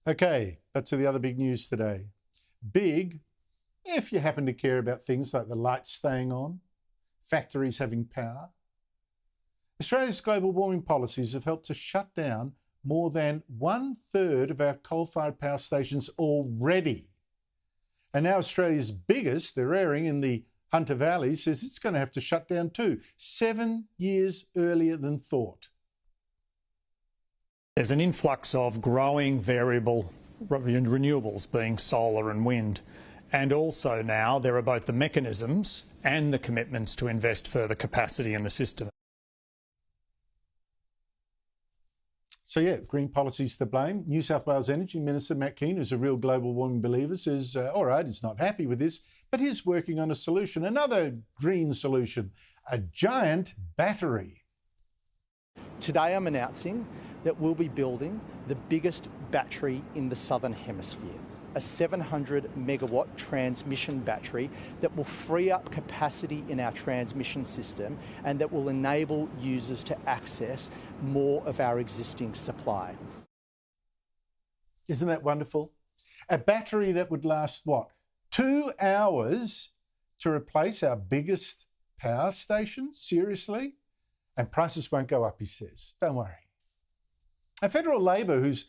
Okay, but to the other big news today. Big, if you happen to care about things like the lights staying on, factories having power. Australia's global warming policies have helped to shut down more than 1/3 of our coal-fired power stations already. And now Australia's biggest, they're airing in the Hunter Valley, says it's going to have to shut down too, 7 years earlier than thought. There's an influx of growing variable renewables, being solar and wind. And also now there are both the mechanisms and the commitments to invest further capacity in the system. So yeah, green policy's to blame. New South Wales Energy Minister Matt Kean, who's a real global warming believer, says, all right, he's not happy with this, but he's working on a solution, another green solution, a giant battery. Today I'm announcing that we'll be building the biggest battery in the Southern Hemisphere, a 700 megawatt transmission battery that will free up capacity in our transmission system and that will enable users to access more of our existing supply. Isn't that wonderful? A battery that would last, what, 2 hours to replace our biggest power station? Seriously? And prices won't go up, he says. Don't worry. And federal Labor, whose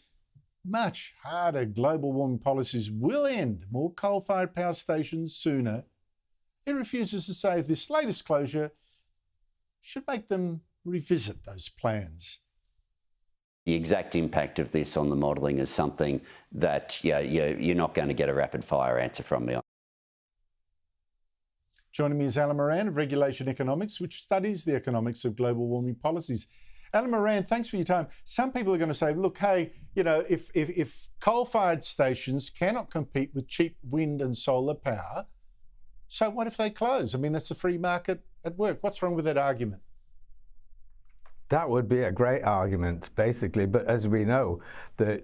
much harder global warming policies will end more coal-fired power stations sooner, it refuses to say if this latest closure should make them revisit those plans. The exact impact of this on the modelling is something that you're not going to get a rapid-fire answer from me on. Joining me is Alan Moran of Regulation Economics, which studies the economics of global warming policies. Alan Moran, thanks for your time. Some people are going to say, look, hey, you know, if coal-fired stations cannot compete with cheap wind and solar power, so what if they close? I mean, that's a free market at work. What's wrong with that argument? That would be a great argument, basically. But as we know, the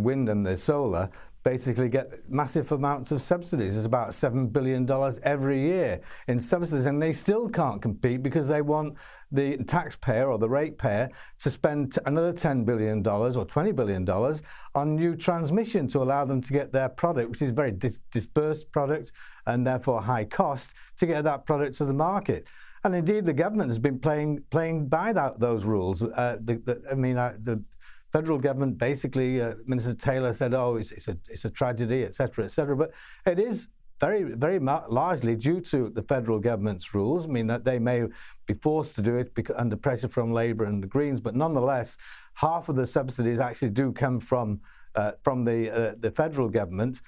wind and the solar basically get massive amounts of subsidies. It's about $7 billion every year in subsidies, and they still can't compete because they want the taxpayer or the ratepayer to spend another $10 billion or $20 billion on new transmission to allow them to get their product, which is a very dispersed product and therefore high cost, to get that product to the market. And indeed, the government has been playing by those rules. The federal government basically, Minister Taylor said, "Oh, it's a tragedy, etc., etc." But it is very largely due to the federal government's rules. I mean, that they may be forced to do it under pressure from Labor and the Greens, but nonetheless, half of the subsidies actually do come from the federal government.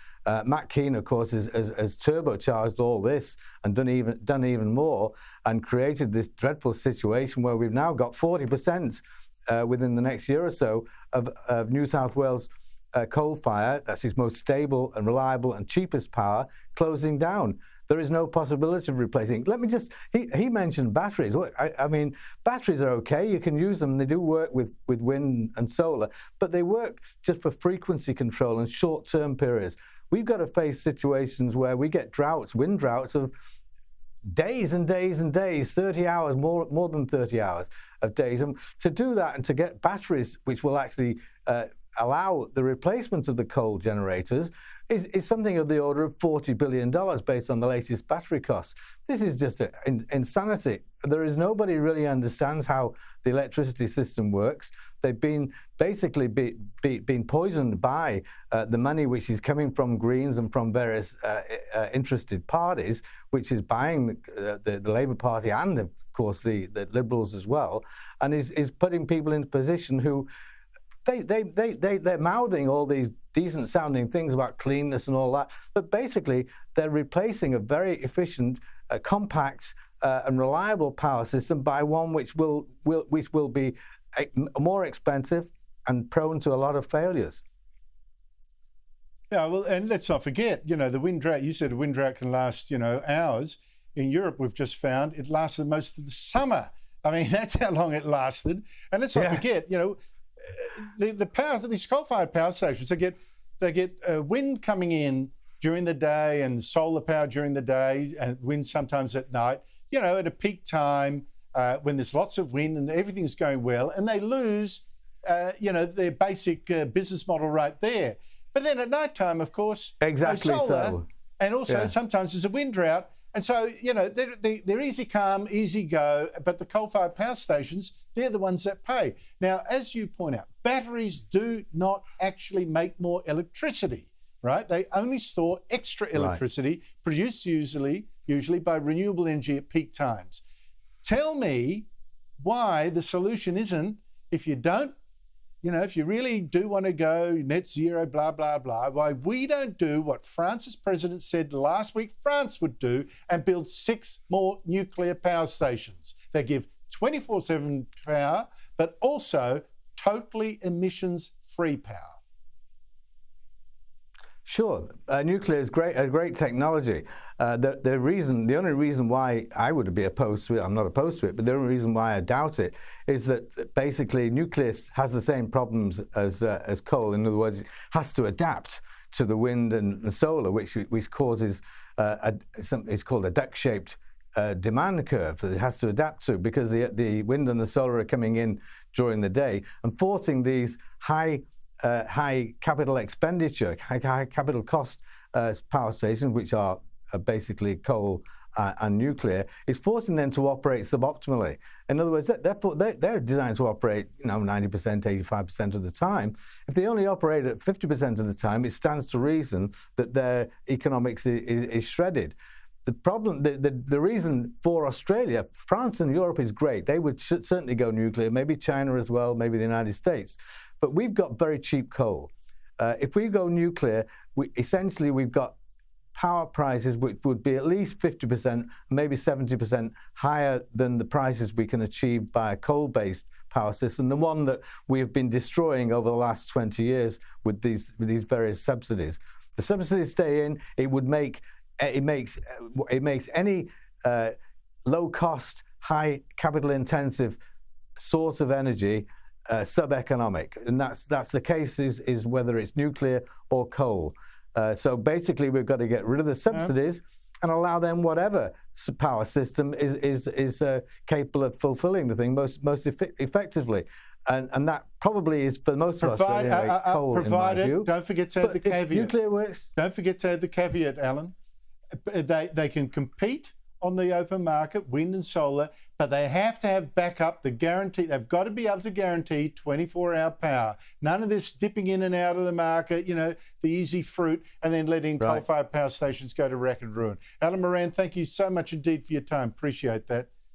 Matt Kean, of course, has turbocharged all this and done even more, and created this dreadful situation where we've now got 40% within the next year or so of New South Wales coal fire, that's its most stable and reliable and cheapest power, closing down. There is no possibility of replacing. Let me just, he mentioned batteries. I mean, batteries are okay. You can use them. They do work with wind and solar, but they work just for frequency control and short-term periods. We've got to face situations where we get droughts, wind droughts of days and days and days, 30 hours, more than 30 hours of days. And to do that and to get batteries which will actually allow the replacement of the coal generators is something of the order of $40 billion based on the latest battery costs. This is just insanity. There is nobody really understands how the electricity system works. They've been basically been poisoned by the money which is coming from Greens and from various interested parties, which is buying the Labour Party and, of course, the Liberals as well, and is putting people in a position who they're mouthing all these decent sounding things about cleanness and all that, but basically they're replacing a very efficient, compact and reliable power system by one which will be more expensive and prone to a lot of failures. Yeah, well, and let's not forget, you know, the wind drought, you said a wind drought can last, you know, hours. In Europe, we've just found it lasted most of the summer. I mean, that's how long it lasted. And let's not forget, you know, the power, these coal-fired power stations, they get wind coming in during the day and solar power during the day and wind sometimes at night, you know, at a peak time when there's lots of wind and everything's going well, and they lose, you know, their basic business model right there. But then at night time, of course, Exactly no solar, so. and also Yeah. sometimes there's a wind drought. And so, you know, they're easy come, easy go, but the coal-fired power stations, they're the ones that pay. Now, as you point out, batteries do not actually make more electricity, right? They only store extra electricity produced usually by renewable energy at peak times. Tell me why the solution isn't, if you don't, you know, if you really do want to go net zero, blah, blah, blah, why we don't do what France's president said last week France would do and build 6 more nuclear power stations. They give 24/7 power, but also totally emissions-free power. Sure, nuclear is a great technology. The only reason why I would be opposed to it, I'm not opposed to it, but the only reason why I doubt it is that basically nuclear has the same problems as coal. In other words, it has to adapt to the wind and solar, which causes it's called a duck-shaped demand curve that it has to adapt to, because the wind and the solar are coming in during the day and forcing these high capital expenditure, high capital cost power stations, which are basically coal and nuclear, is forcing them to operate suboptimally. In other words, they're designed to operate 90%, 85% of the time. If they only operate at 50% of the time, it stands to reason that their economics is shredded. The problem, the reason for Australia, France and Europe is great. They would certainly go nuclear, maybe China as well, maybe the United States. But we've got very cheap coal. If we go nuclear, essentially we've got power prices which would be at least 50%, maybe 70% higher than the prices we can achieve by a coal-based power system, the one that we have been destroying over the last 20 years with these various subsidies. The subsidies stay in. It makes any low-cost, high capital-intensive source of energy sub-economic, and that's the case is whether it's nuclear or coal. So basically, we've got to get rid of the subsidies and allow them whatever power system is capable of fulfilling the thing most effectively. And that probably is, for most of Australia, coal, in my view. Don't forget to add the caveat. Nuclear works. Don't forget to add the caveat, Alan. They can compete on the open market, wind and solar, but they have to have backup, the guarantee. They've got to be able to guarantee 24-hour power. None of this dipping in and out of the market, the easy fruit, and then letting coal-fired power stations go to wreck and ruin. Alan Moran, thank you so much indeed for your time. Appreciate that.